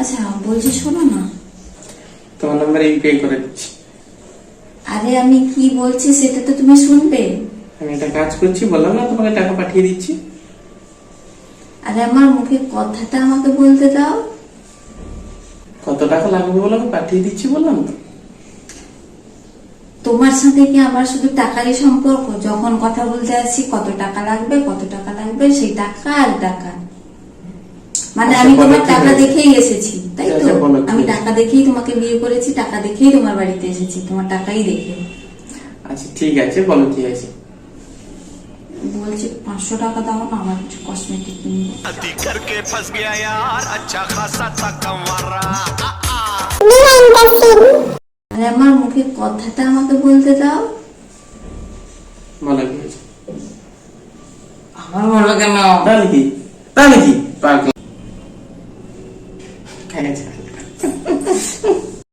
আচ্ছা বলছি, শোনো না। তোমার নাম্বারে ইউপিআই করে দিচ্ছি। আরে আমি কি বলছি সেটা তো তুমি শুনবে। আমি একটা কাজ করছি, বললাম না তোমাকে টাকা পাঠিয়ে দিচ্ছি। আরে আমার মুখে কথাটা আমাকে বলতে দাও। কত টাকা লাগবে বলো, আমি পাঠিয়ে দিচ্ছি বললাম তো। তোমার সাথে কি আমার শুধু টাকারই সম্পর্ক? যখন কথা বলতে আসছি কত টাকা লাগবে কত টাকা লাগবে, সেই টাকা আর টাকা। মানে আচ্ছা, আমি বলো তোমার কি টাকা হয়েছে? দেখেই এসেছি, তাই তো? আচ্ছা, বলো কি আমি হয়েছে? টাকা দেখেই তোমাকে বিয়ে করেছি, টাকা দেখেই তোমার বাড়িতে এসেছি, তোমার টাকাই দেখে। আচ্ছা ঠিক আছে, বলো কি হয়েছে। বলছি 500 টাকা দাও না, আমার কিছু কসমেটিক কিনবো। करके फंस गया यार अच्छा खासा था कमारा আরে আমার মুখে কথাটা আমাকে বলতে দাও। বলো কি হয়েছে। আমার বলবো কেন? তাহলে কি, তাহলে কি পাগল।